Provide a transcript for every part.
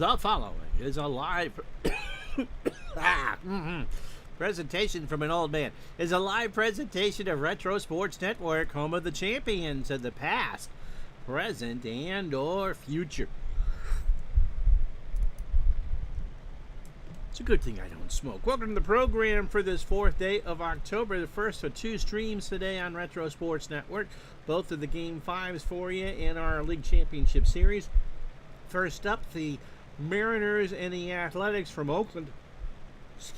The following is a live presentation from an old man. Is a live presentation of Retro Sports Network, home of the champions of the past, present, and or future. It's a good thing I don't smoke. Welcome to the program for this 4th day of October, the first of 2 streams today on Retro Sports Network. Both of the Game 5s for you in our League Championship Series. First up, the Mariners and the Athletics from Oakland.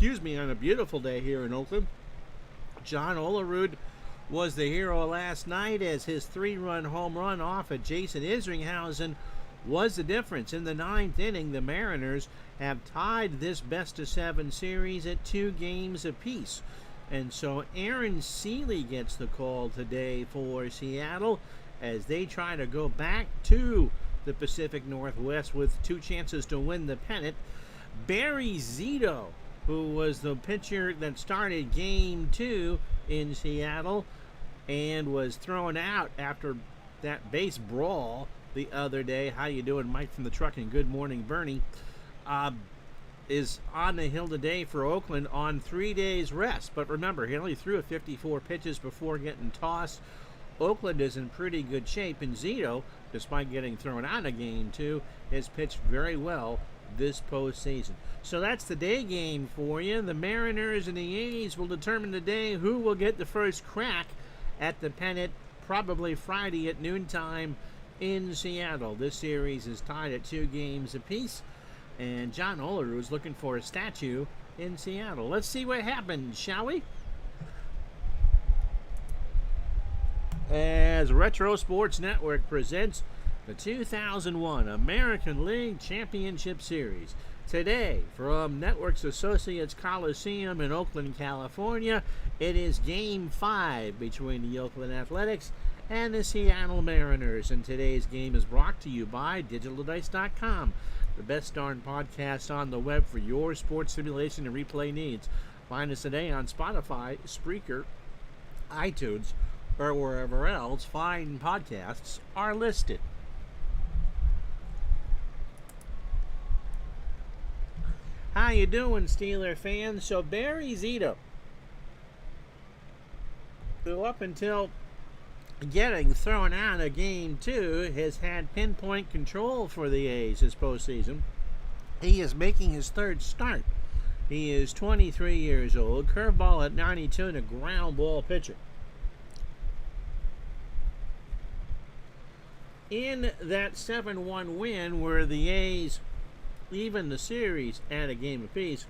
On a beautiful day here in Oakland. John Olerud was the hero last night as his 3-run home run off of Jason Isringhausen was the difference. In the 9th inning, the Mariners have tied this best-of-7 series at 2 games apiece. And so Aaron Seeley gets the call today for Seattle as they try to go back to the Pacific Northwest with 2 chances to win the pennant. Barry Zito, who was the pitcher that started Game 2 in Seattle and was thrown out after that base brawl the other day. How you doing, Mike from the truck, and good morning, Bernie. Is on the hill today for Oakland on 3 days rest. But remember, he only threw 54 pitches before getting tossed. Oakland is in pretty good shape, and Zito, despite getting thrown out of Game 2, has pitched very well this postseason. So that's the day game for you. The Mariners and the A's will determine today who will get the first crack at the pennant, probably Friday at noontime in Seattle. This series is tied at 2 games apiece, and John Olerud is looking for a statue in Seattle. Let's see what happens, shall we? As Retro Sports Network presents the 2001 American League Championship Series. Today, from Networks Associates Coliseum in Oakland, California, it is Game 5 between the Oakland Athletics and the Seattle Mariners. And today's game is brought to you by DigitalDice.com, the best darn podcast on the web for your sports simulation and replay needs. Find us today on Spotify, Spreaker, iTunes, or wherever else fine podcasts are listed. How you doing, Steeler fans? So Barry Zito, who up until getting thrown out of Game 2 has had pinpoint control for the A's this postseason. He is making his 3rd start. He is 23 years old, curveball at 92, and a ground ball pitcher. In that 7-1 win where the A's even the series at a game apiece,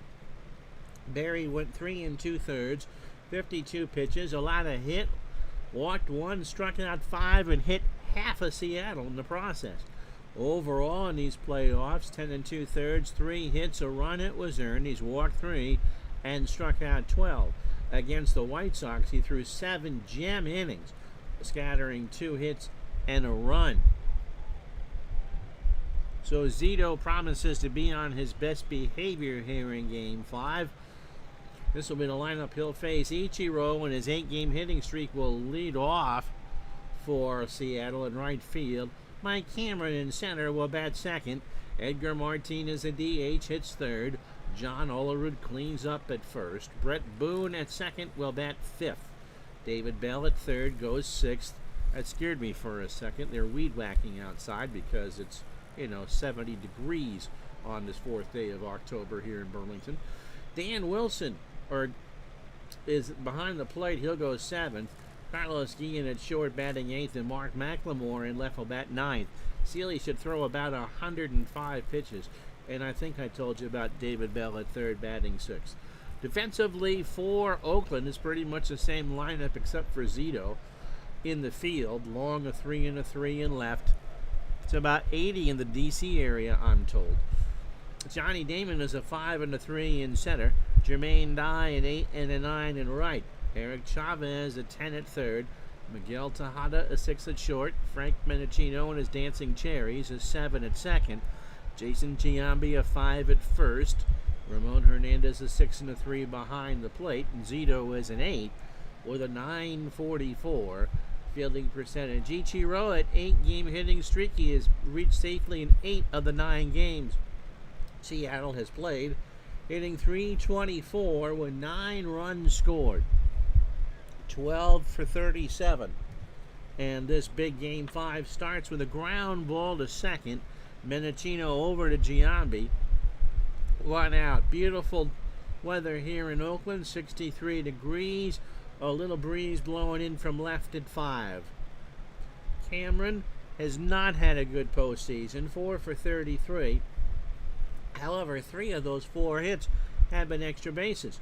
Barry went 3 2/3, 52 pitches, a lot of hit, walked 1, struck out 5, and hit half of Seattle in the process. Overall in these playoffs, 10 2/3, 3 hits, a run it was earned. He's walked 3 and struck out 12. Against the White Sox, he threw 7 gem innings, scattering 2 hits and a run. So Zito promises to be on his best behavior here in Game 5. This will be the lineup he'll face. Ichiro, and his 8-game hitting streak will lead off for Seattle in right field. Mike Cameron in center will bat second. Edgar Martinez, a DH, hits third. John Olerud cleans up at first. Brett Boone at second will bat fifth. David Bell at third goes sixth. That scared me for a second. They're weed whacking outside because it's 70 degrees on this 4th day of October here in Burlington. Dan Wilson is behind the plate. He'll go 7th. Carlos Guillen at short batting 8th, and Mark McLemore in left will bat 9th. Seeley should throw about 105 pitches, and I think I told you about David Bell at 3rd batting 6th. Defensively for Oakland is pretty much the same lineup except for Zito in the field. Long, a 3 and a 3 in left. It's about 80 in the D.C. area, I'm told. Johnny Damon is a 5 and a 3 in center. Jermaine Dye an 8 and a 9 in right. Eric Chavez a 10 at third. Miguel Tejada a 6 at short. Frank Menachino and his Dancing Cherries a 7 at second. Jason Giambi a 5 at first. Ramon Hernandez a 6 and a 3 behind the plate. And Zito is an 8 with a 944 fielding percentage. Ichiro at 8-game hitting streak. He has reached safely in 8 of the 9 games. Seattle has played, hitting .324 with 9 runs scored, 12 for 37. And this big Game 5 starts with a ground ball to second. Menachino over to Giambi. 1 out. Beautiful weather here in Oakland, 63 degrees. A little breeze blowing in from left at 5. Cameron has not had a good postseason, 4 for 33. However, 3 of those 4 hits have been extra bases.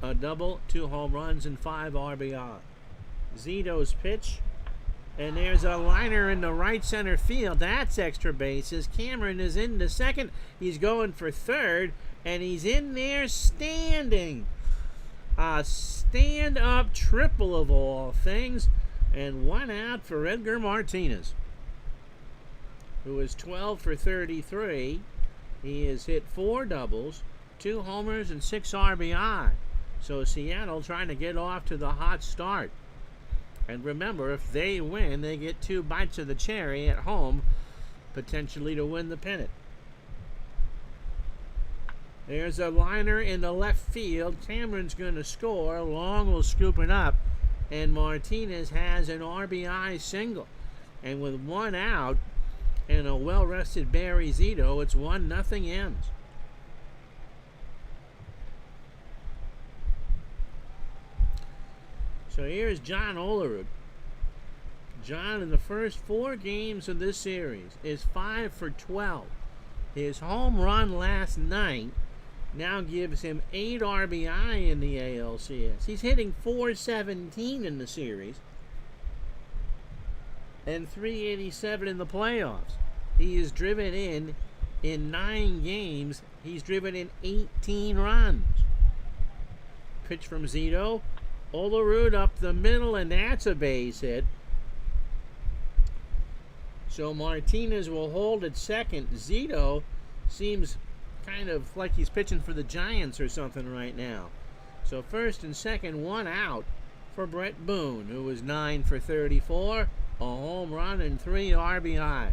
A double, 2 home runs, and 5 RBI. Zito's pitch, and there's a liner in the right center field. That's extra bases. Cameron is into second. He's going for third, and he's in there standing. A stand-up triple of all things, and 1 out for Edgar Martinez, who is 12 for 33. He has hit 4 doubles, 2 homers, and 6 RBI. So Seattle trying to get off to the hot start. And remember, if they win, they get 2 bites of the cherry at home, potentially to win the pennant. There's a liner in the left field. Cameron's going to score. Long will scoop it up. And Martinez has an RBI single. And with 1 out and a well-rested Barry Zito, it's 1-0 ends. So here's John Olerud. John, in the first 4 games of this series, is 5 for 12. His home run last night now gives him 8 RBI in the ALCS. He's hitting .417 in the series and .387 in the playoffs. He is driven in 9 games. He's driven in 18 runs. Pitch from Zito. Olerud up the middle, and that's a base hit. So Martinez will hold at second. Zito seems kind of like he's pitching for the Giants or something right now. So first and second, 1 out for Brett Boone, who was 9 for 34, a home run and 3 RBI.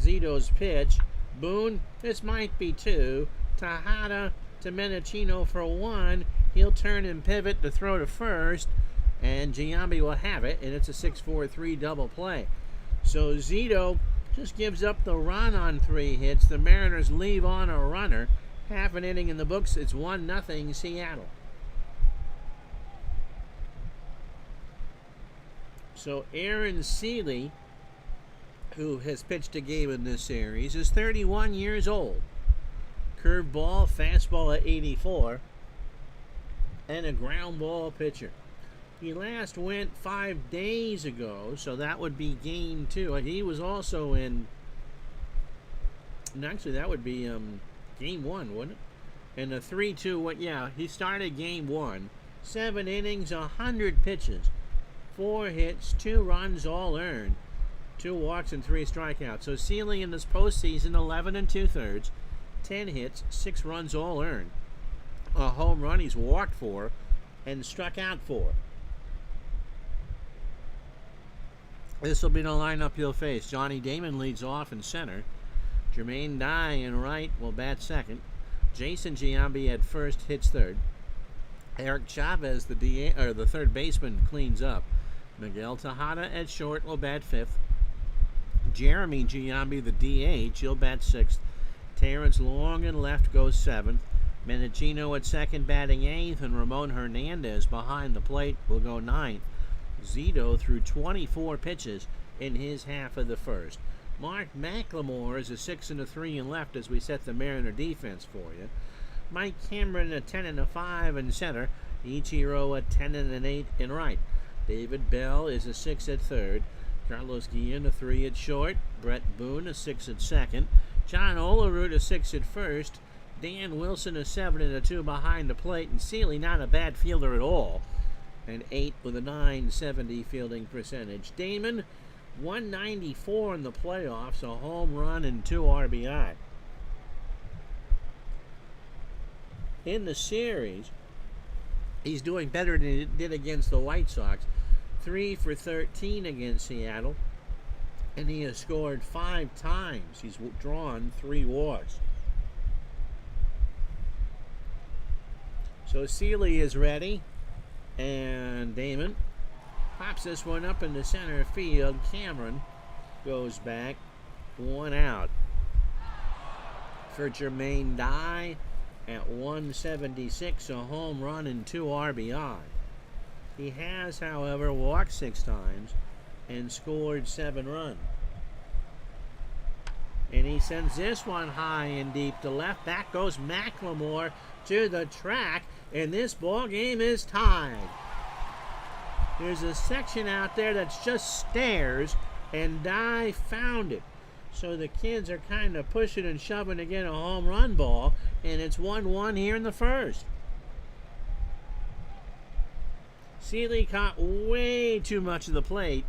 Zito's pitch. Boone, this might be 2. Tejada to Menachino for 1. He'll turn and pivot to throw to first, and Giambi will have it, and it's a 6-4-3 double play. So Zito just gives up the run on 3 hits. The Mariners leave on a runner. Half an inning in the books. It's 1-0 Seattle. So Aaron Seeley, who has pitched a game in this series, is 31 years old. Curveball, fastball at 84, and a ground ball pitcher. He last went 5 days ago, so that would be game 2. He was also in, actually that would be game 1, wouldn't it? And a 3-2, yeah, he started game 1. 7 innings, 100 pitches, 4 hits, 2 runs all earned, 2 walks and 3 strikeouts. So Seeley in this postseason, 11 2/3, 10 hits, 6 runs all earned. A home run he's walked 4 and struck out 4. This will be the lineup he'll face. Johnny Damon leads off in center. Jermaine Dye in right will bat second. Jason Giambi at first hits third. Eric Chavez, the third baseman, cleans up. Miguel Tejada at short will bat fifth. Jeremy Giambi, the DH, he'll bat sixth. Terrence Long in left goes seventh. Menachino at second batting eighth, and Ramon Hernandez behind the plate will go ninth. Zito threw 24 pitches in his half of the first. Mark McLemore is a 6 and a 3 in left as we set the Mariner defense for you. Mike Cameron a 10 and a 5 in center. Ichiro a 10 and an 8 in right. David Bell is a 6 at third. Carlos Guillen a 3 at short. Brett Boone a 6 at second. John Olerud a 6 at first. Dan Wilson a 7 and a 2 behind the plate. And Seeley not a bad fielder at all. An 8 with a .970 fielding percentage. Damon, 194 in the playoffs, a home run and 2 RBI. In the series, he's doing better than he did against the White Sox. 3 for 13 against Seattle, and he has scored 5 times. He's drawn 3 walks. So Seeley is ready, and Damon pops this one up in the center field. Cameron goes back, 1 out. For Jermaine Dye at 176, a home run and 2 RBI. He has, however, walked 6 times and scored 7 runs. And he sends this one high and deep to left. Back goes McLemore to the track, and this ball game is tied. There's a section out there that's just stairs, and Dye found it. So the kids are kind of pushing and shoving to get a home run ball, and it's 1-1 here in the first. Seeley caught way too much of the plate,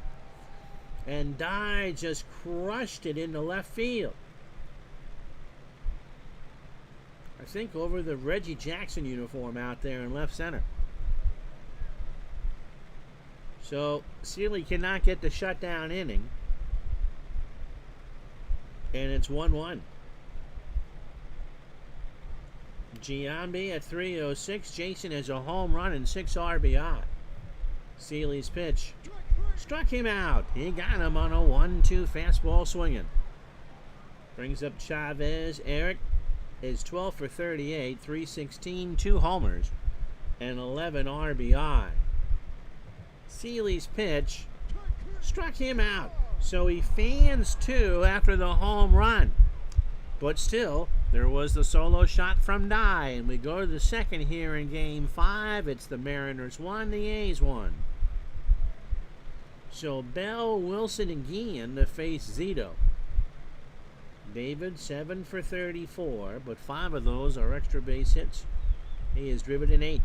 and Dye just crushed it into left field. I think over the Reggie Jackson uniform out there in left center. So Seeley cannot get the shutdown inning, and it's 1-1. Giambi at 306. Jason has a home run and 6 RBI. Seeley's pitch struck him out. He got him on a 1-2 fastball swinging. Brings up Chavez. Eric is 12 for 38, 316, 2 homers, and 11 RBI. Seeley's pitch struck him out. So he fans 2 after the home run. But still, there was the solo shot from Dye. And we go to the second here in Game 5. It's the Mariners 1, the A's 1. So Bell, Wilson, and Guillen to face Zito. David, 7 for 34, but 5 of those are extra base hits. He has driven in 8.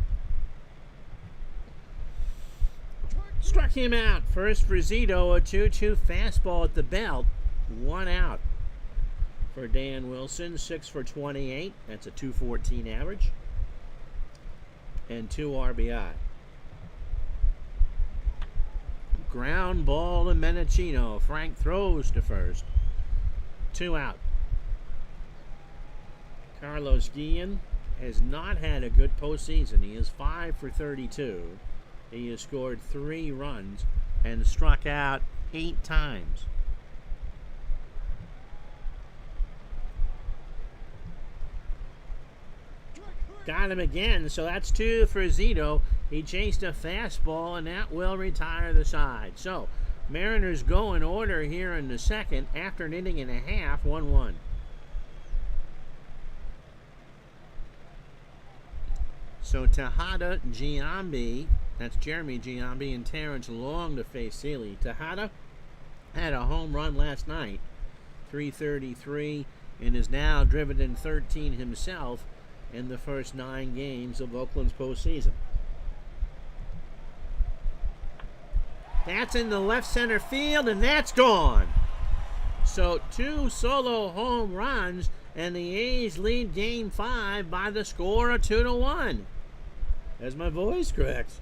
Struck him out. First for Zito, a 2-2 fastball at the belt. 1 out. For Dan Wilson, 6 for 28. That's a 214 average. And 2 RBI. Ground ball to Menachino. Frank throws to first. 2 out. Carlos Guillen has not had a good postseason. He is 5 for 32. He has scored 3 runs and struck out 8 times. Got him again, so that's 2 for Zito. He chased a fastball, and that will retire the side. So, Mariners go in order here in the second after an inning and a half, 1-1. So, Tejada, Giambi, that's Jeremy Giambi, and Terrence Long to face Seeley. Tejada had a home run last night, 333, and is now driven in 13 himself in the first 9 games of Oakland's postseason. That's in the left center field, and that's gone. So 2 solo home runs, and the A's lead Game 5 by the score of 2-1. As my voice cracks.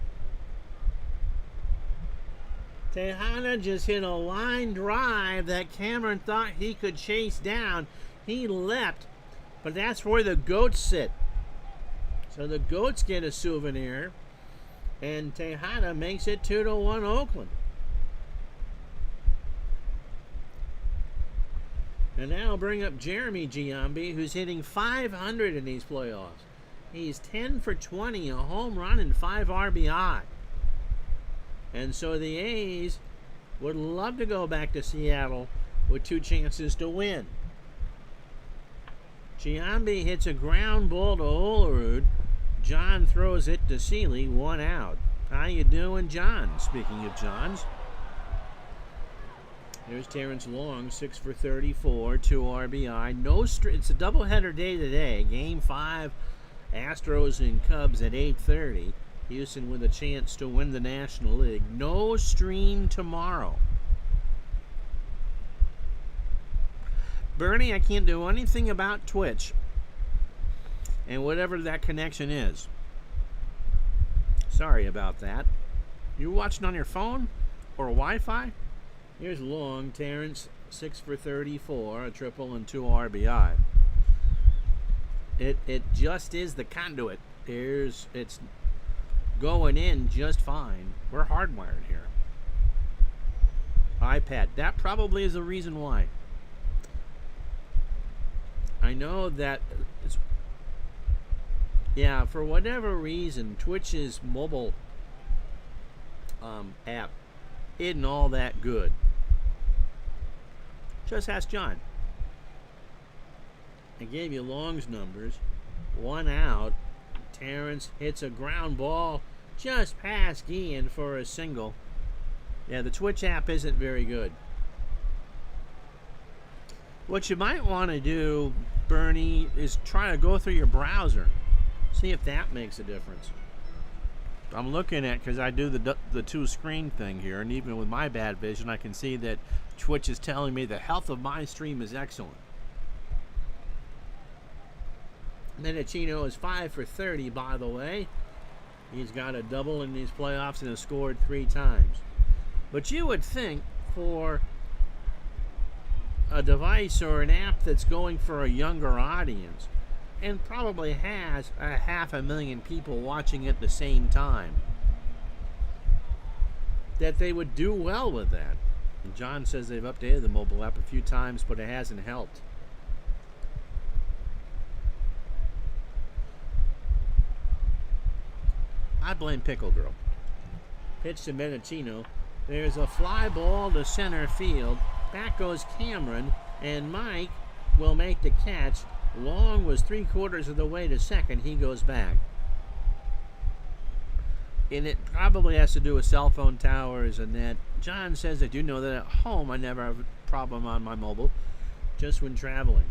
Tejada just hit a line drive that Cameron thought he could chase down. He leapt, but that's where the goats sit. So the goats get a souvenir, and Tejada makes it 2-1 Oakland. And now I'll bring up Jeremy Giambi, who's hitting .500 in these playoffs. He's 10 for 20, a home run and 5 RBI. And so the A's would love to go back to Seattle with 2 chances to win. Giambi hits a ground ball to Olerud. John throws it to Seeley, 1 out. How you doing, John? Speaking of Johns. There's Terrence Long, 6 for 34, 2 RBI. It's a doubleheader day today. Game 5, Astros and Cubs at 8:30. Houston with a chance to win the National League. No stream tomorrow. Bernie, I can't do anything about Twitch and whatever that connection is. Sorry about that. You watching on your phone or Wi-Fi? Here's Long, Terrence, 6 for 34, a triple and 2 RBI. It just is the conduit It's going in just fine. We're hardwired here. iPad. That probably is the reason why. I know that, yeah, for whatever reason, Twitch's mobile app isn't all that good. Just ask John. I gave you Long's numbers. 1 out. Terrence hits a ground ball just past Ian for a single. Yeah, the Twitch app isn't very good. What you might want to do, Bernie, is try to go through your browser. See if that makes a difference. I'm looking at, because I do the two-screen thing here, and even with my bad vision, I can see that Twitch is telling me the health of my stream is excellent. Menachino is 5 for 30, by the way. He's got a double in these playoffs and has scored 3 times. But you would think for a device or an app that's going for a younger audience and probably has 500,000 people watching at the same time, that they would do well with that. And John says they've updated the mobile app a few times, but it hasn't helped. I blame Pickle Girl. Pitch to Menachino. There's a fly ball to center field. Back goes Cameron, and Mike will make the catch. Long was 3/4 of the way to second. He goes back. And it probably has to do with cell phone towers and that. John says, I do know that at home I never have a problem on my mobile, just when traveling.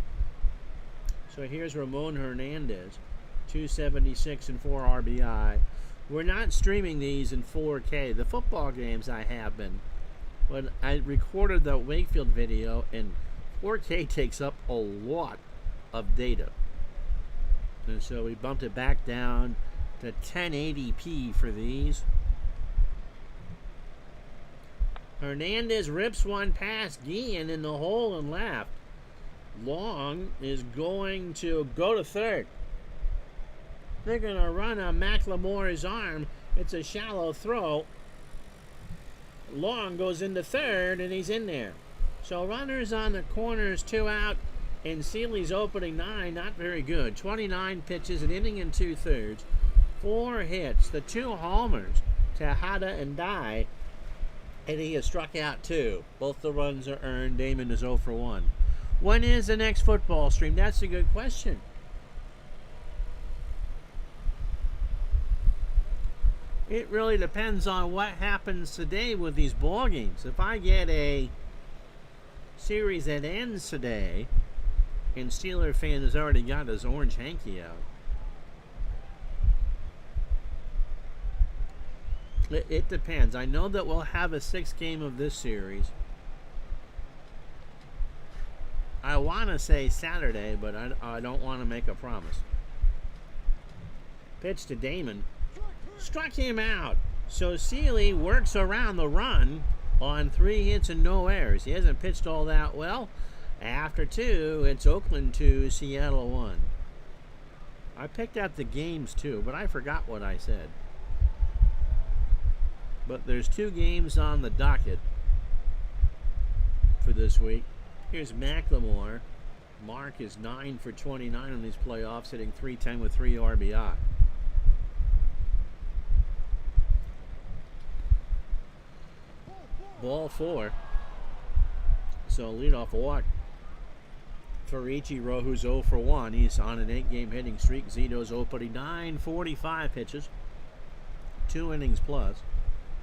So here's Ramon Hernandez, 276 and 4 RBI. We're not streaming these in 4K. The football games I have been. But I recorded the Wakefield video, and 4K takes up a lot of data. And so we bumped it back down to 1080p for these. Hernandez rips one past Guillen in the hole and left. Long is going to go to third. They're going to run on McLemore's arm. It's a shallow throw. Long goes into third, and he's in there. So runners on the corners, 2 out, and Seeley's opening 9, not very good. 29 pitches, an inning and 2/3. 4 hits, the 2 homers, Tejada and Dye, and he has struck out 2. Both the runs are earned. Damon is 0 for 1. When is the next football stream? That's a good question. It really depends on what happens today with these ball games. If I get a series that ends today, and Steeler fan has already got his orange hanky out, it depends. I know that we'll have a 6th game of this series. I want to say Saturday, but I don't want to make a promise. Pitch to Damon. Struck him out. So Seeley works around the run on 3 hits and no errors. He hasn't pitched all that well. After 2, it's Oakland 2, Seattle 1. I picked out the games too, but I forgot what I said. But there's 2 games on the docket for this week. Here's McLemore. Mark is 9 for 29 on these playoffs, hitting .310 with 3 RBI. Ball 4. So leadoff walk for Ichiro, who's 0 for 1. He's on an 8-game hitting streak. Zito's opening 9, 45 pitches, 2 innings plus,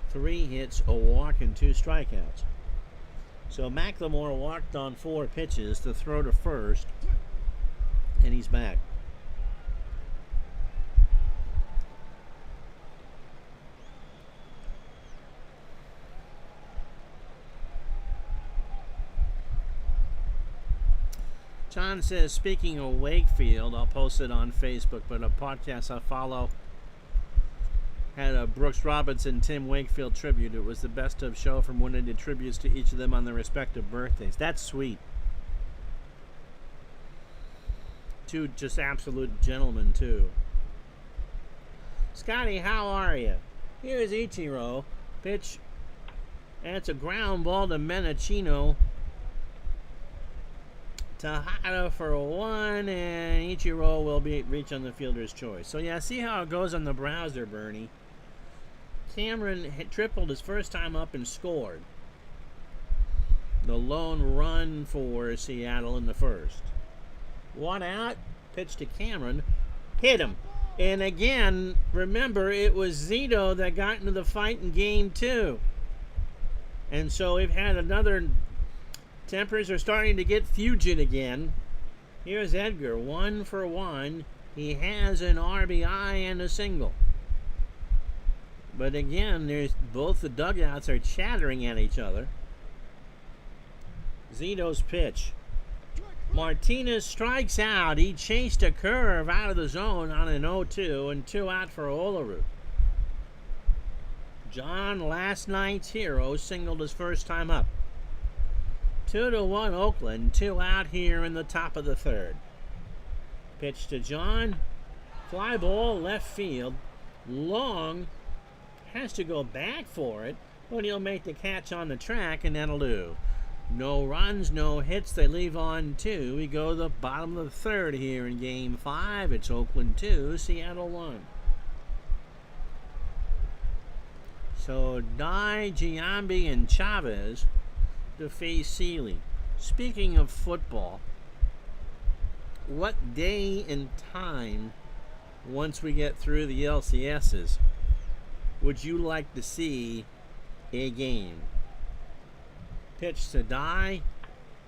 3 hits, a walk, and 2 strikeouts. So McLemore walked on 4 pitches to throw to first, and he's back. John says, speaking of Wakefield, I'll post it on Facebook, but a podcast I follow had a Brooks Robinson, Tim Wakefield tribute. It was the best of show from when they did tributes to each of them on their respective birthdays. That's sweet. 2 just absolute gentlemen, too. Scotty, how are you? Here's Ichiro. Pitch. That's a ground ball to Menachino. Tejada for 1, and Ichiro will reach on the fielder's choice. So, yeah, see how it goes on the browser, Bernie. Cameron tripled his first time up and scored. The lone run for Seattle in the first. 1 out, pitch to Cameron, hit him. And again, remember, it was Zito that got into the fight in game 2. And so we've had another, tempers are starting to get fugit again. Here's Edgar, 1 for 1. He has an RBI and a single. But again, both the dugouts are chattering at each other. Zito's pitch. Martinez strikes out. He chased a curve out of the zone on an 0-2 and 2 out for Olerud. John, last night's hero, singled his first time up. 2-1 Oakland, 2 out here in the top of the third. Pitch to John. Fly ball left field. Long. Has to go back for it, but he'll make the catch on the track, and that'll do. No runs, no hits. They leave on 2. We go to the bottom of the third here in Game 5. It's Oakland 2, Seattle 1. So Dye, Giambi, and Chavez to face Seeley. Speaking of football, what day and time, once we get through the LCSs, would you like to see a game? Pitch to Dye.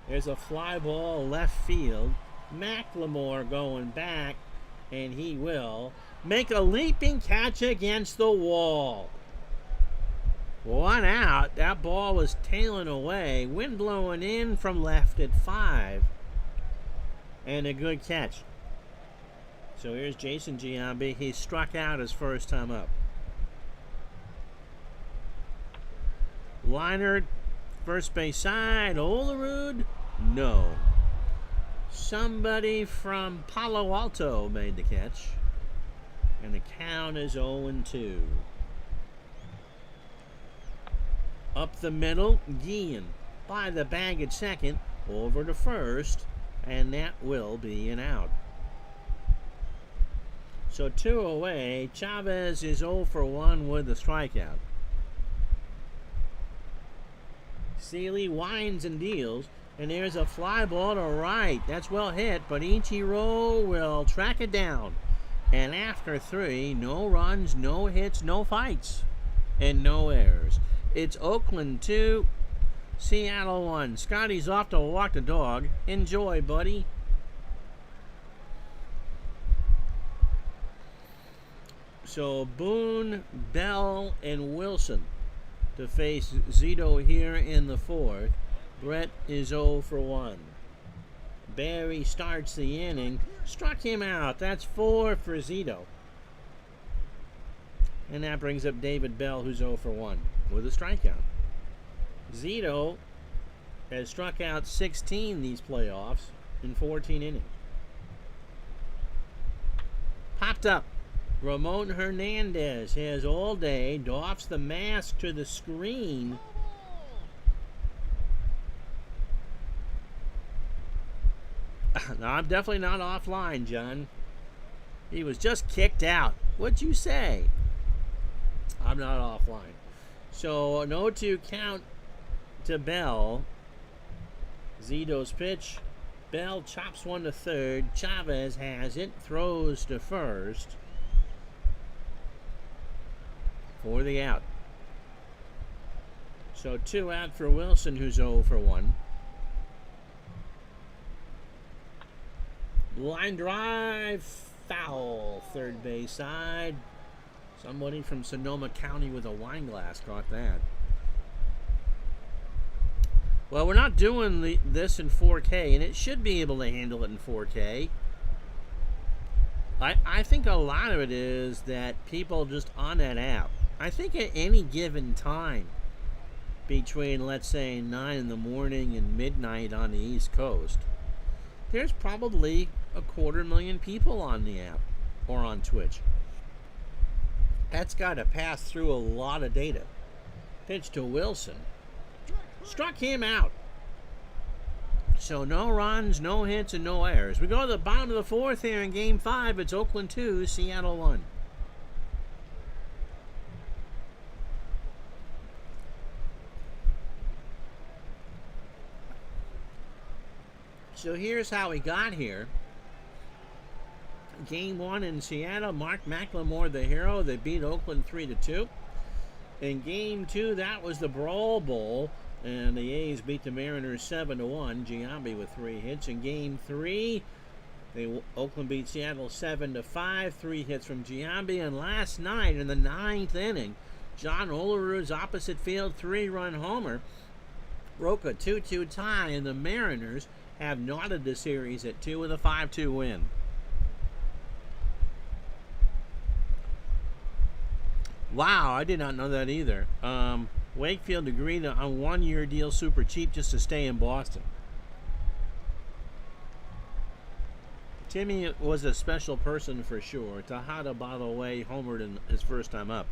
There's a fly ball left field. McLemore going back, and he will make a leaping catch against the wall. 1 out. That ball was tailing away. Wind blowing in from left at 5. And a good catch. So here's Jason Giambi. He struck out his first time up. Liner, first base side. Olerud, no. Somebody from Palo Alto made the catch. And the count is 0-2. Up the middle, Guillen by the bag at second, over to first, and that will be an out. So 2 away. Chavez is 0 for 1 with a strikeout. Seeley winds and deals, and there's a fly ball to right. That's well hit, but Ichiro will track it down. And after 3, no runs, no hits, no fights, and no errors. It's Oakland 2, Seattle 1. Scotty's off to walk the dog. Enjoy, buddy. So Boone, Bell, and Wilson to face Zito here in the fourth. Brett is 0 for 1. Barry starts the inning. Struck him out. That's 4 for Zito. And that brings up David Bell, who's 0 for 1 with a strikeout. Zito has struck out 16 these playoffs in 14 innings. Popped up. Ramon Hernandez has all day, doffs the mask to the screen. No, I'm definitely not offline, John. He was just kicked out. What'd you say? I'm not offline. So an 0-2 count to Bell. Zito's pitch. Bell chops one to third. Chavez has it. Throws to first. For the out. So 2 out for Wilson, who's 0 for 1. Line drive, foul, third base side. Somebody from Sonoma County with a wine glass caught that. Well, we're not doing this in 4K, and it should be able to handle it in 4K. I think a lot of it is that people just on that app, I think at any given time between, let's say, 9 in the morning and midnight on the East Coast, there's probably 250,000 people on the app or on Twitch. That's got to pass through a lot of data. Pitch to Wilson. Struck him out. So no runs, no hits, and no errors. We go to the bottom of the fourth here in Game 5. It's Oakland 2, Seattle 1. So here's how we got here. Game 1 in Seattle, Mark McLemore the hero. They beat Oakland 3-2. In Game 2, that was the Brawl Bowl, and the A's beat the Mariners 7-1. Giambi with 3 hits. In Game 3, Oakland beat Seattle 7-5. 3 hits from Giambi. And last night in the 9th inning, John Olerud's opposite field 3-run homer broke a 2-2 tie, and the Mariners have knotted the series at 2 with a 5-2 win. Wow, I did not know that either. Wakefield agreed on a 1-year deal super cheap just to stay in Boston. Timmy was a special person for sure. Tejada, by the way, homered in his first time up.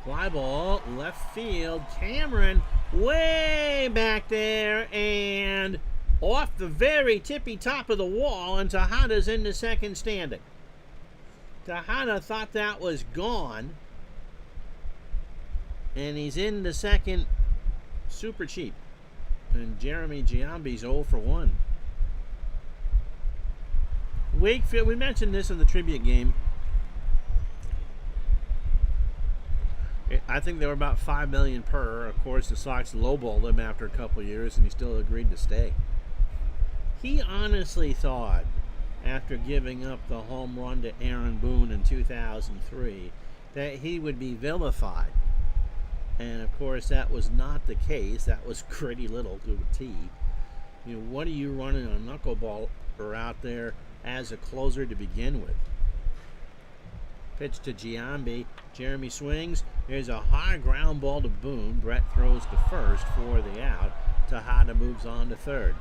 Fly ball, left field. Cameron way back there and off the very tippy top of the wall, and Tejada's in the second standing. Tejada thought that was gone, and he's in the second super cheap. And Jeremy Giambi's 0 for 1. Wakefield, we mentioned this in the tribute game. I think they were about $5 million per. Of course, the Sox lowballed him after a couple of years, and he still agreed to stay. He honestly thought, after giving up the home run to Aaron Boone in 2003, that he would be vilified. And of course, that was not the case. That was Gritty Little to a T. You know, what are you running a knuckleballer out there as a closer to begin with? Pitch to Giambi. Jeremy swings. There's a high ground ball to Boone. Brett throws to first for the out. Tejada moves on to third.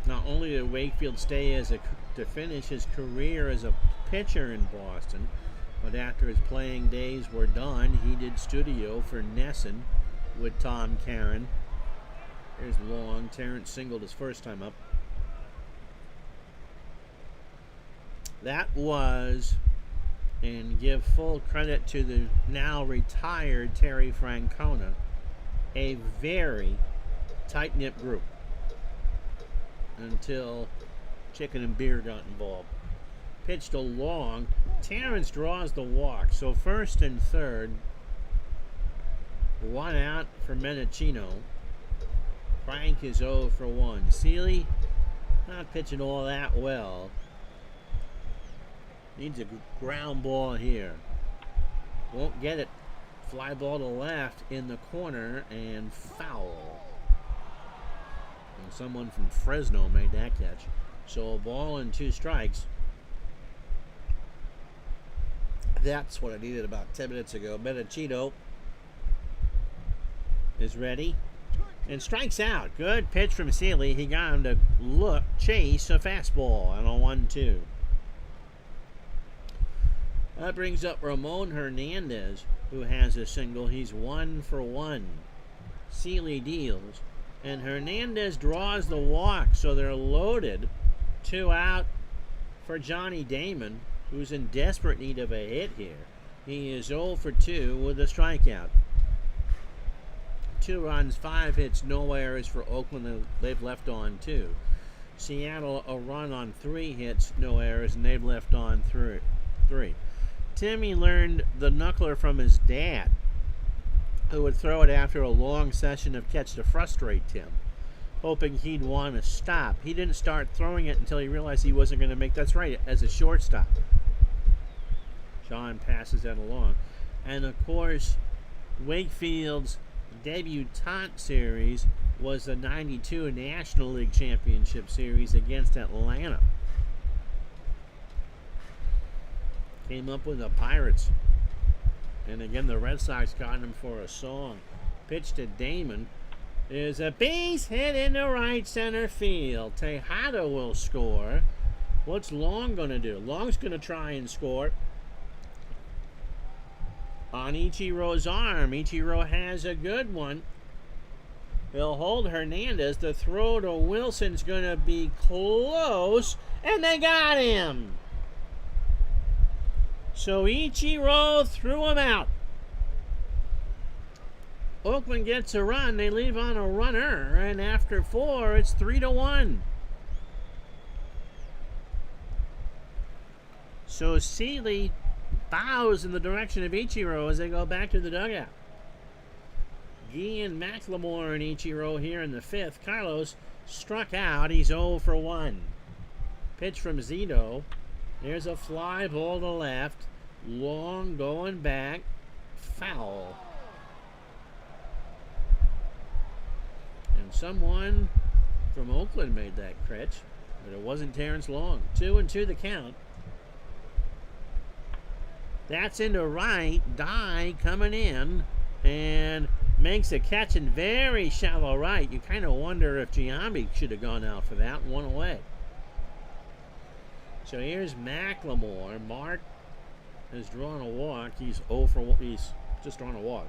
Not only did Wakefield stay to finish his career as a pitcher in Boston, but after his playing days were done, he did studio for Nesson with Tom Caron. There's long. Terrence singled his first time up. That was, and give full credit to the now retired Terry Francona, a very tight-knit group until Chicken and Beer got involved. Pitched a long. Terrence draws the walk, so first and third. 1 out for Menachino. Frank is 0 for 1. Seeley not pitching all that well. Needs a ground ball here. Won't get it. Fly ball to left in the corner and foul. And someone from Fresno made that catch. So a ball and 2 strikes. That's what I needed about 10 minutes ago. Menachino is ready and strikes out. Good pitch from Seeley. He got him to chase a fastball on a 1-2. That brings up Ramon Hernandez, who has a single. He's 1 for 1. Seeley deals, and Hernandez draws the walk, so they're loaded. 2 out for Johnny Damon, who's in desperate need of a hit here. He is 0 for 2 with a strikeout. 2 runs, 5 hits, no errors for Oakland. They've left on 2. Seattle, a run on 3 hits, no errors, and they've left on 3. Timmy learned the knuckler from his dad, who would throw it after a long session of catch to frustrate Tim, hoping he'd want to stop. He didn't start throwing it until he realized he wasn't going to make. That's right, as a shortstop. John passes that along. And of course, Wakefield's debutante series was the 92 National League Championship Series against Atlanta. Came up with the Pirates. And again, the Red Sox got him for a song. Pitch to Damon. There's a base hit into right center field. Tejada will score. What's Long going to do? Long's going to try and score on Ichiro's arm. Ichiro has a good one. They'll hold Hernandez. The throw to Wilson's going to be close. And they got him. So Ichiro threw him out. Oakland gets a run. They leave on a runner. And after 4, it's 3-1. So Seeley bows in the direction of Ichiro as they go back to the dugout. Guillen, McLemore, and Ichiro here in the 5th. Carlos struck out. He's 0 for 1. Pitch from Zito. There's a fly ball to left. Long going back. Foul. And someone from Oakland made that catch, but it wasn't Terrence Long. 2-2 the count. That's into right. Dye coming in and makes a catch in very shallow right. You kind of wonder if Giambi should have gone out for that. 1 away. So here's McLemore. Mark has drawn a walk. He's 0 for 1. He's just drawn a walk.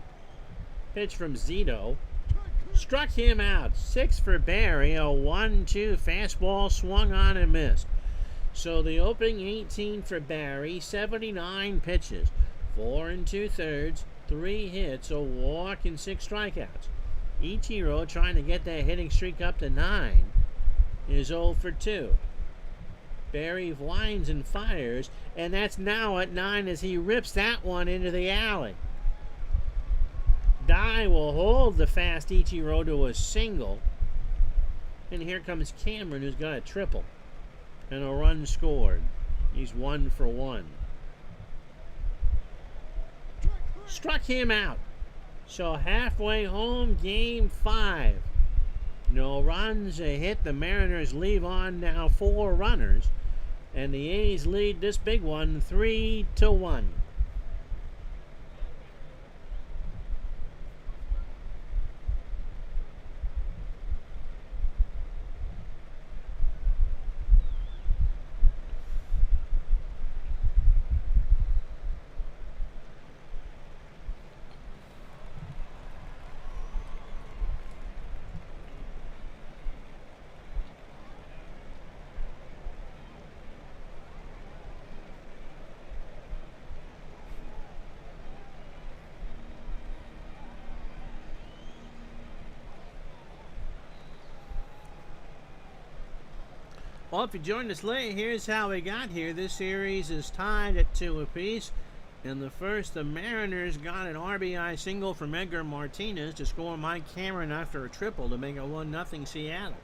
Pitch from Zito. Struck him out. 6 for Barry. A 1-2 fastball swung on and missed. So the opening 18 for Barry. 79 pitches. 4 2/3. 3 hits. A walk and 6 strikeouts. Ichiro trying to get that hitting streak up to 9. Is 0 for 2. Barry winds and fires. And that's now at 9 as he rips that one into the alley. Dye will hold the fast Ichiro to a single. And here comes Cameron, who's got a triple. And a run scored. He's 1 for 1. Struck him out. So halfway home, game 5. No runs, a hit. The Mariners leave on now 4 runners. And the A's lead this big one 3-1. Well, if you joined us late, here's how we got here. This series is tied at 2 apiece. In the first, the Mariners got an RBI single from Edgar Martinez to score Mike Cameron after a triple to make it 1-0 Seattle.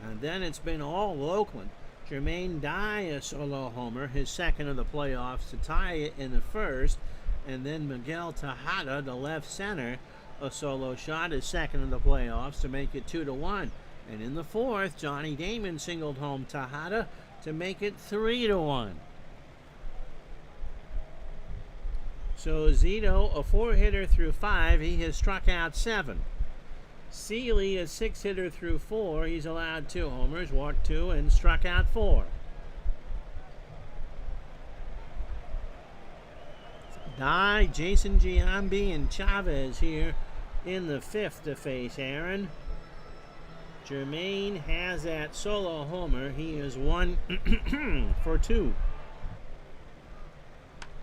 And then it's been all Oakland. Jermaine Dye, a solo homer, his second of the playoffs to tie it in the first. And then Miguel Tejada, the left center, a solo shot, his second of the playoffs to make it 2-1. And in the fourth, Johnny Damon singled home Tejada to make it 3-1. So Zito, a 4-hitter through 5. He has struck out 7. Seeley, a 6-hitter through 4. He's allowed 2 homers, walked 2, and struck out 4. Dye, Jason Giambi, and Chavez here in the 5th to face Aaron. Jermaine has that solo homer. He is 1 for 2.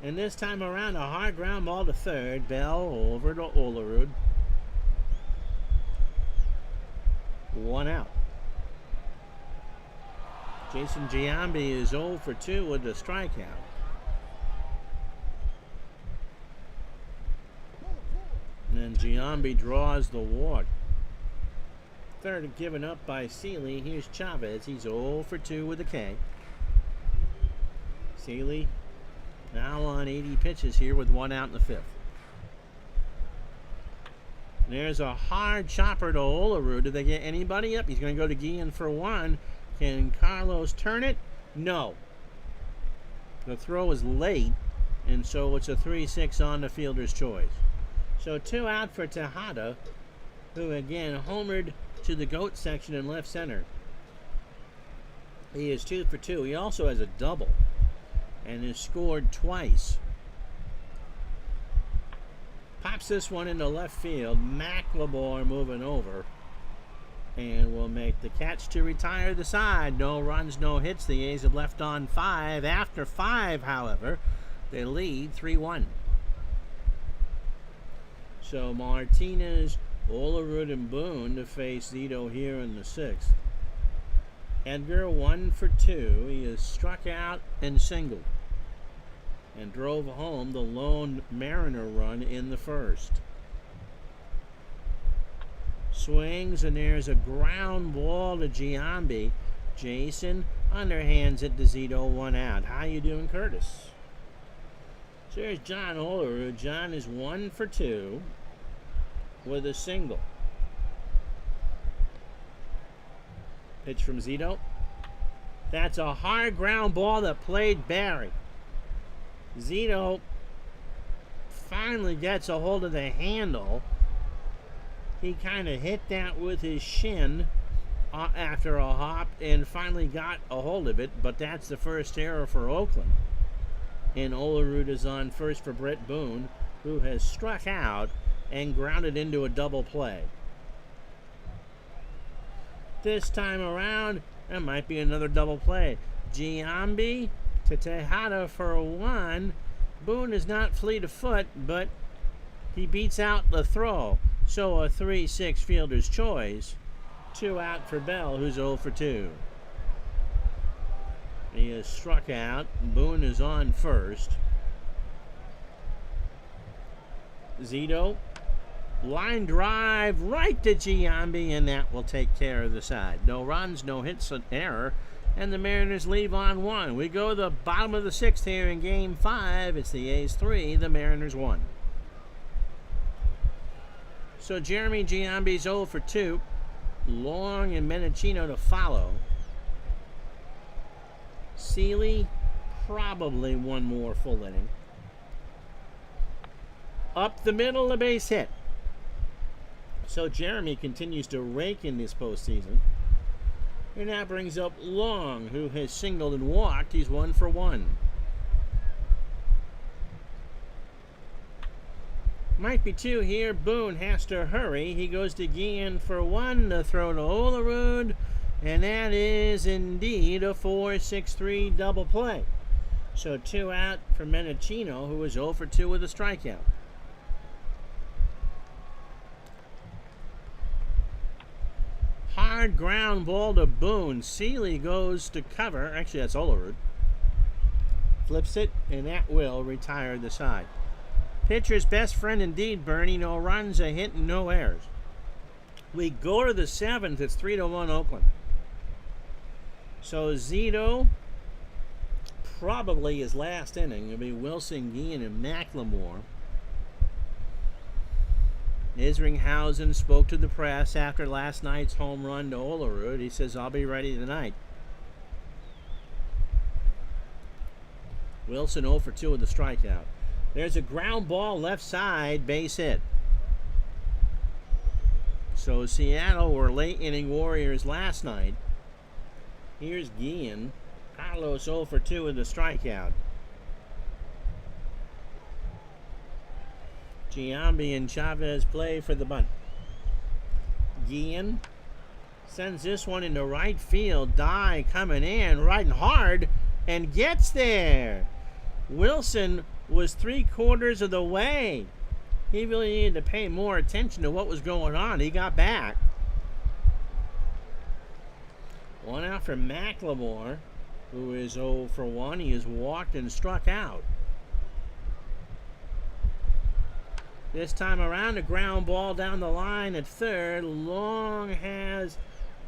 And this time around, a hard ground ball to third. Bell over to Olerud. 1 out. Jason Giambi is 0 for 2 with a strikeout. And Giambi draws the walk. Third given up by Seeley. Here's Chavez. He's 0 for 2 with a K. Seeley now on 80 pitches here with 1 out in the 5th. There's a hard chopper to Olerud. Did they get anybody up? He's going to go to Guillen for 1. Can Carlos turn it? No. The throw is late. And so it's a 3-6 on the fielder's choice. So 2 out for Tejada, who again homered to the GOAT section in left center. He is 2 for 2. He also has a double and has scored twice. Pops this one into left field. McLemore moving over and will make the catch to retire the side. No runs, no hits. The A's have left on 5. After 5, however, they lead 3-1. So Martinez, Olerud, and Boone to face Zito here in the 6th. Edgar 1 for 2. He is struck out and singled and drove home the lone Mariner run in the 1st. Swings, and there's a ground ball to Giambi. Jason underhands it to Zito, 1 out. How you doing, Curtis? So there's John Olerud. John is 1 for 2 with a single. Pitch from Zito. That's a hard ground ball that played Barry. Zito finally gets a hold of the handle. He kind of hit that with his shin after a hop and finally got a hold of it, but that's the first error for Oakland. And Olerud is on first for Brett Boone, who has struck out and grounded into a double play. This time around, that might be another double play. Giambi to Tejada for 1. Boone is not fleet of foot, but he beats out the throw. So a 3-6 fielder's choice. 2 out for Bell, who's 0 for 2. He is struck out. Boone is on first. Zito, line drive right to Giambi, and that will take care of the side. No runs, no hits, an error, and the Mariners leave on 1. We go to the bottom of the 6th here in Game 5. It's the A's 3, the Mariners 1. So Jeremy Giambi's 0 for 2. Long and Menachino to follow. Seeley, probably one more full inning. Up the middle, a base hit. So Jeremy continues to rake in this postseason. And that brings up Long, who has singled and walked. He's 1 for 1. Might be 2 here. Boone has to hurry. He goes to Guillen for 1 to throw to Olerud. And that is indeed a 4-6-3 double play. So 2 out for Menachino, who is 0 for 2 with a strikeout. Hard ground ball to Boone. Seeley goes to cover. Actually, that's Olerud. Flips it, and that will retire the side. Pitcher's best friend indeed, Bernie. No runs, a hit, and no errors. We go to the 7th. It's 3-1 Oakland. So Zito, probably his last inning. It'll be Wilson, Guillen, and McLemore. Isringhausen spoke to the press after last night's home run to Olerud. He says, I'll be ready tonight. Wilson 0 for 2 with a strikeout. There's a ground ball left side, base hit. So Seattle were late inning warriors last night. Here's Guillen. Carlos 0 for 2 with a strikeout. Giambi and Chavez play for the bunt. Guillen sends this one into right field. Dye coming in, riding hard, and gets there. Wilson was 3/4 of the way. He really needed to pay more attention to what was going on. He got back. 1 out for McLemore, who is 0 for 1. He has walked and struck out. This time around, a ground ball down the line at third. Long has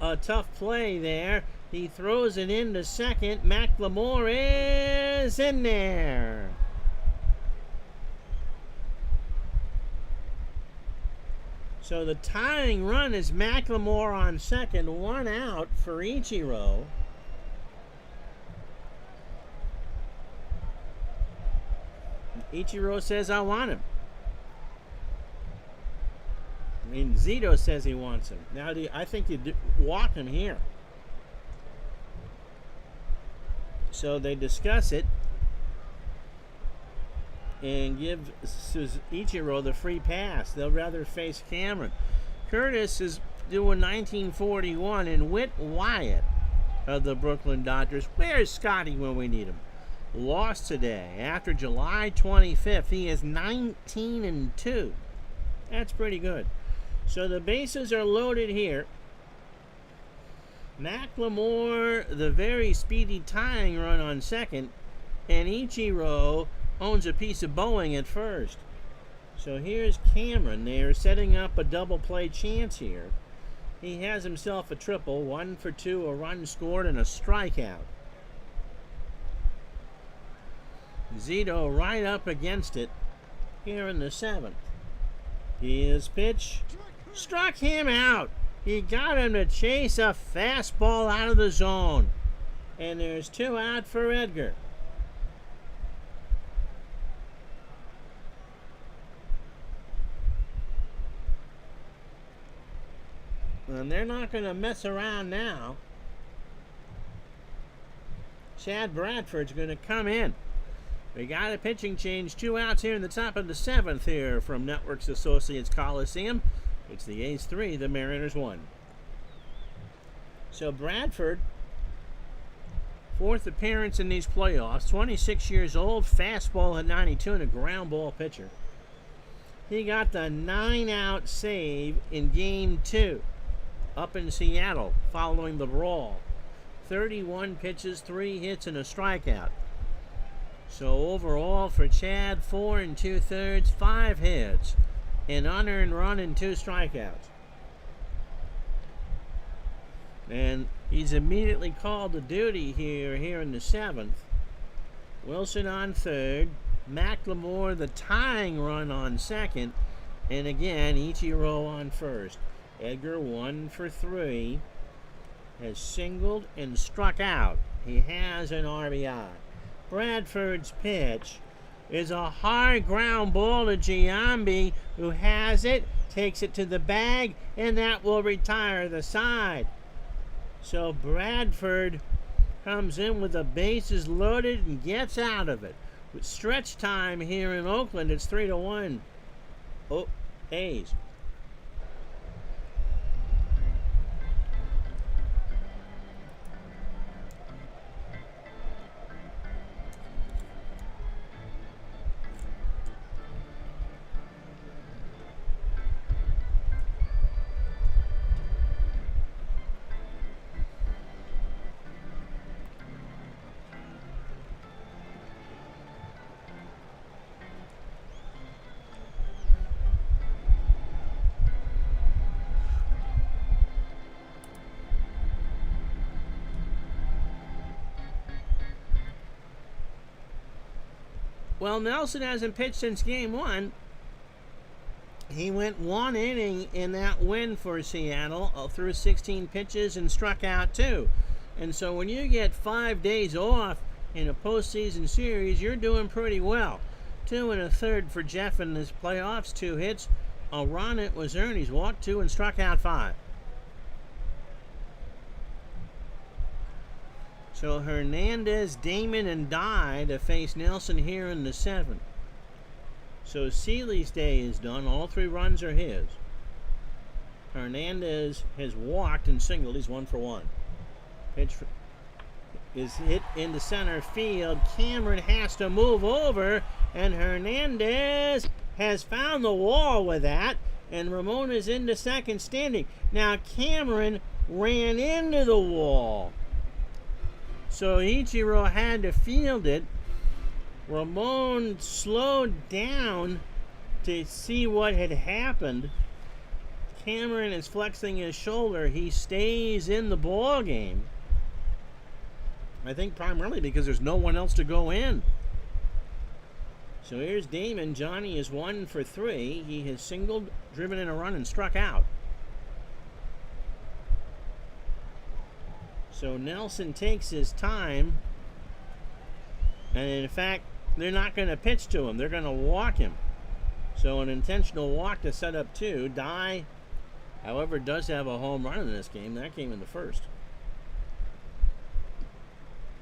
a tough play there. He throws it into second. McLemore is in there. So the tying run is McLemore on second. 1 out for Ichiro. Ichiro says, I want him. I mean, Zito says he wants him. Now, I think you walk him here. So they discuss it and give Ichiro the free pass. They'll rather face Cameron. Curtis is doing 1941, and Whit Wyatt of the Brooklyn Dodgers. Where's Scotty when we need him? Lost today. After July 25th, he is 19-2. That's pretty good. So the bases are loaded here. McLemore, the very speedy tying run on second, and Ichiro owns a piece of Boeing at first. So here's Cameron. They're setting up a double play chance here. He has himself a triple, 1 for 2, a run scored, and a strikeout. Zito right up against it here in the 7th. His pitch struck him out. He got him to chase a fastball out of the zone. And there's 2 out for Edgar. And they're not going to mess around now. Chad Bradford's going to come in. We got a pitching change, 2 outs here in the top of the 7th here from Networks Associates Coliseum. It's the A's 3, the Mariners 1. So Bradford, 4th appearance in these playoffs, 26 years old, fastball at 92, and a ground ball pitcher. He got the 9-out save in Game 2 up in Seattle following the brawl. 31 pitches, 3 hits, and a strikeout. So overall for Chad, 4 2/3, 5 hits, an unearned run, and 2 strikeouts. And he's immediately called to duty here in the 7th. Wilson on 3rd, McLemore the tying run on 2nd, and again Ichiro on 1st. Edgar 1 for 3, has singled and struck out. He has an RBI. Bradford's pitch is a hard ground ball to Giambi, who has it, takes it to the bag, and that will retire the side. So Bradford comes in with the bases loaded and gets out of it. With stretch time here in Oakland, it's 3-1. Oh, A's. Well, Nelson hasn't pitched since Game 1. He went 1 inning in that win for Seattle, threw 16 pitches and struck out 2. And so when you get 5 days off in a postseason series, you're doing pretty well. 2 1/3 for Jeff in his playoffs, 2 hits. A run it was earned. He's walked 2 and struck out 5. So Hernandez, Damon, and Dye to face Nelson here in the 7th. So Seeley's day is done. All 3 runs are his. Hernandez has walked and singled. He's 1 for 1. Pitch is hit into center field. Cameron has to move over, and Hernandez has found the wall with that, and Ramona's into second standing. Now Cameron ran into the wall, so Ichiro had to field it. Ramon slowed down to see what had happened. Cameron is flexing his shoulder. He stays in the ball game. I think primarily because there's no one else to go in. So here's Damon. Johnny is 1 for 3. He has singled, driven in a run, and struck out. So Nelson takes his time, and in fact they're not going to pitch to him. They're going to walk him. So an intentional walk to set up 2. Dye, however, does have a home run in this game. That came in the first,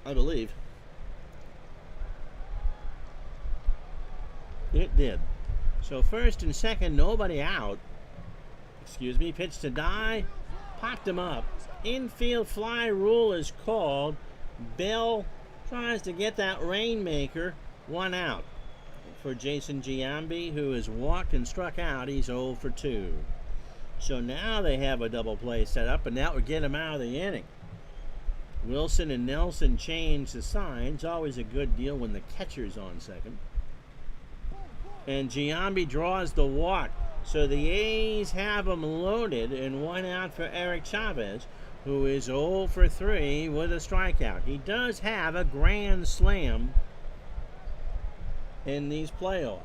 I believe. It did. So first and second, nobody out. Excuse me. Pitch to Dye. Popped him up. Infield fly rule is called. Bell tries to get that rainmaker. 1 out for Jason Giambi, who has walked and struck out. He's 0 for 2. So now they have a double play set up, and that would get him out of the inning. Wilson and Nelson change the signs. Always a good deal when the catcher's on second. And Giambi draws the walk. So the A's have him loaded, and 1 out for Eric Chavez, who is 0 for 3 with a strikeout. He does have a grand slam in these playoffs.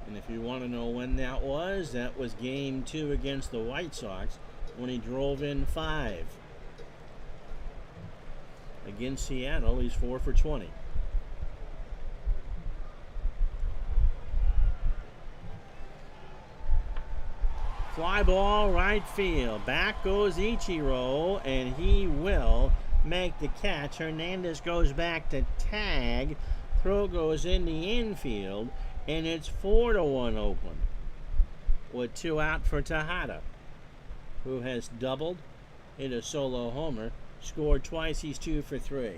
And if you want to know when that was game 2 against the White Sox when he drove in 5. Against Seattle, he's 4 for 20. Fly ball right field. Back goes Ichiro, and he will make the catch. Hernandez goes back to tag. Throw goes in the infield, and it's 4-1 Oakland with 2 out for Tejada, who has doubled, hit a solo homer, scored twice. He's 2 for 3.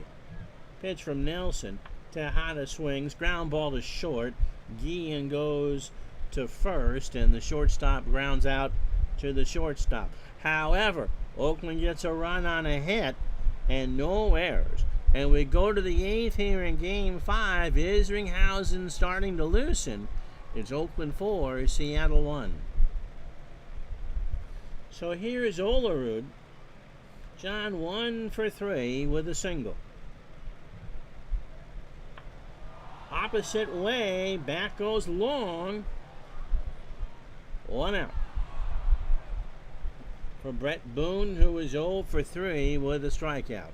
Pitch from Nelson. Tejada swings, ground ball to short. Guillen goes to first, and the shortstop grounds out to the shortstop. However, Oakland gets a run on a hit and no errors. And we go to the 8th here in Game 5. Isringhausen starting to loosen. It's Oakland 4, Seattle 1. So here's Olerud. John 1 for 3 with a single. Opposite way, back goes long. 1 out for Brett Boone, who is 0 for 3 with a strikeout.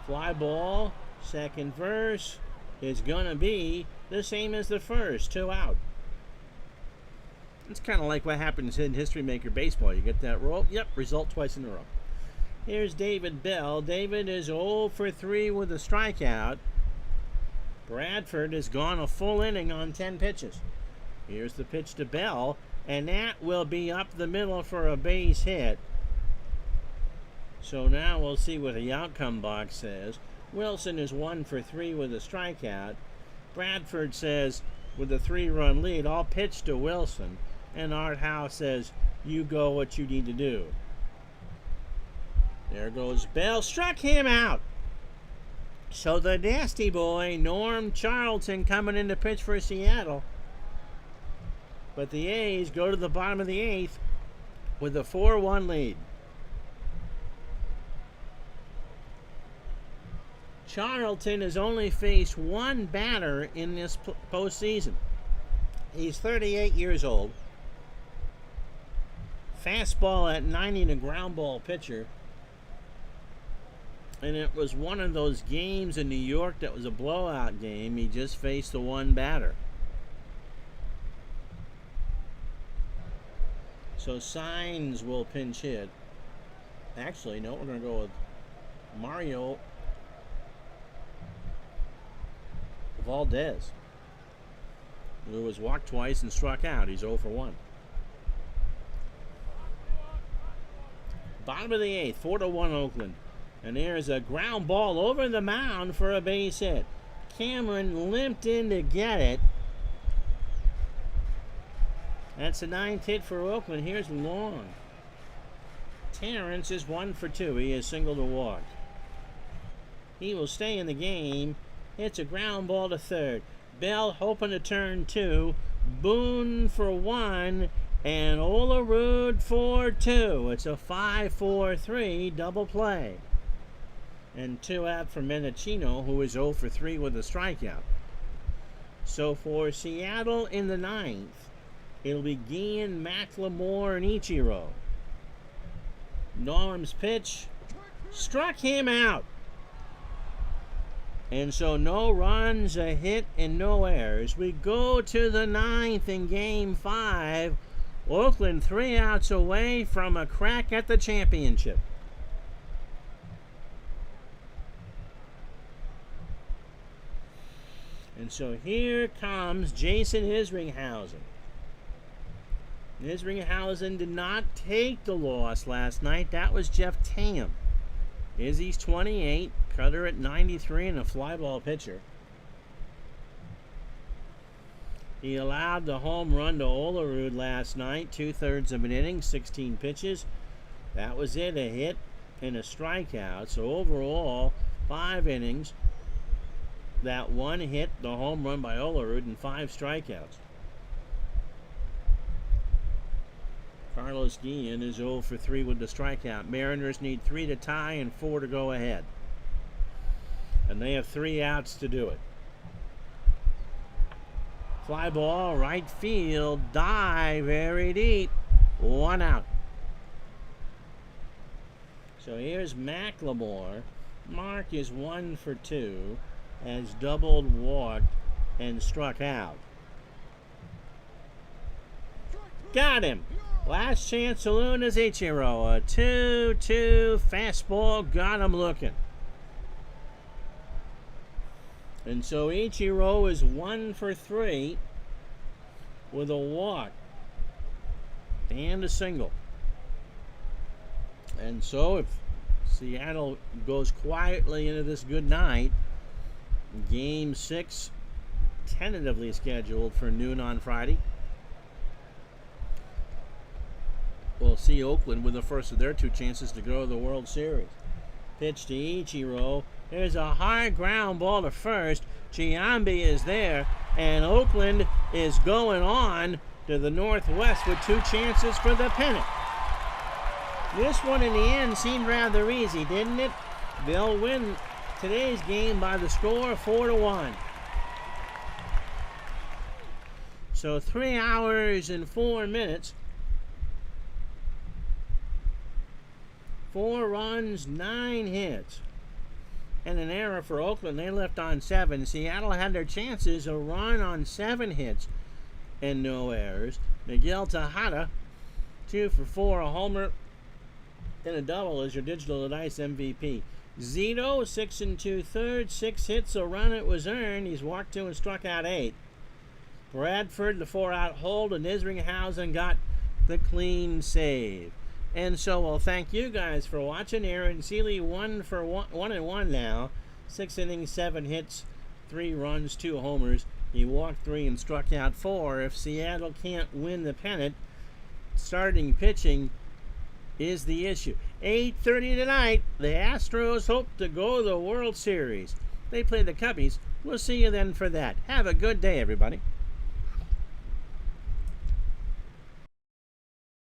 Fly ball, second verse is going to be the same as the first, 2 out. It's kind of like what happens in History Maker Baseball. You get that roll, yep, result twice in a row. Here's David Bell. David is 0 for 3 with a strikeout. Bradford has gone a full inning on 10 pitches. Here's the pitch to Bell, and that will be up the middle for a base hit. So now we'll see what the outcome box says. Wilson is 1 for 3 with a strikeout. Bradford says, with a 3-run lead, I'll pitch to Wilson. And Art Howe says, you go what you need to do. There goes Bell. Struck him out. So the nasty boy, Norm Charlton, coming in to pitch for Seattle. But the A's go to the bottom of the 8th with a 4-1 lead. Charlton has only faced 1 batter in this postseason. He's 38 years old. Fastball at 90 and a ground ball pitcher. And it was one of those games in New York that was a blowout game. He just faced the 1 batter. So Signs will pinch hit. Actually, no, we're going to go with Mario Valdez, who was walked twice and struck out. He's 0 for 1. Bottom of the 8th, 4-1 Oakland. And there's a ground ball over the mound for a base hit. Cameron limped in to get it. That's a 9th hit for Oakland. Here's Long. Terrence is 1 for 2. He has singled a walk. He will stay in the game. It's a ground ball to third. Bell hoping to turn 2. Boone for 1. And Olerud for 2. It's a 5-4-3 double play. And 2 out for Menachino, who is 0 for 3 with a strikeout. So for Seattle in the 9th, it'll be Guillen, McLemore, and Ichiro. Norm's pitch struck him out. And so no runs, a hit, and no errors. We go to the ninth in Game 5. Oakland 3 outs away from a crack at the championship. And so here comes Jason Isringhausen. Isringhausen did not take the loss last night. That was Jeff Tam. Izzy's 28, Cutter at 93, and a fly ball pitcher. He allowed the home run to Olerud last night, 2/3 of an inning, 16 pitches. That was it, a hit and a strikeout. So overall, 5 innings. That 1 hit, the home run by Olerud, and 5 strikeouts. Carlos Guillen is 0 for 3 with the strikeout. Mariners need 3 to tie and 4 to go ahead. And they have 3 outs to do it. Fly ball, right field, dive, very deep. 1 out. So here's McLemore. Mark is 1 for 2, has doubled, walked, and struck out. Got him. Last chance saloon is Ichiro. A 2-2 fastball got him looking. And so Ichiro is 1 for 3 with a walk and a single. And so if Seattle goes quietly into this good night, Game 6 tentatively scheduled for noon on Friday. We'll see Oakland with the first of their 2 chances to go to the World Series. Pitch to Ichiro. There's a high ground ball to first. Giambi is there, and Oakland is going on to the Northwest with 2 chances for the pennant. This one in the end seemed rather easy, didn't it? They'll win today's game by the score 4-1. So 3 hours and 4 minutes. 4 runs, 9 hits, and an error for Oakland. They left on 7. Seattle had their chances, a run on 7 hits and no errors. Miguel Tejada, 2 for 4, a homer and a double as your digital dice MVP. Zito, 6 2/3, 6 hits, a run it was earned. He's walked 2 and struck out 8. Bradford, the 4-out hold, and Isringhausen got the clean save. And so we'll thank you guys for watching. Aaron Seeley 1 for 1 now. 6 innings, 7 hits, 3 runs, 2 homers. He walked 3 and struck out 4. If Seattle can't win the pennant, starting pitching is the issue. 8:30 tonight, the Astros hope to go to the World Series. They play the Cubbies. We'll see you then for that. Have a good day, everybody.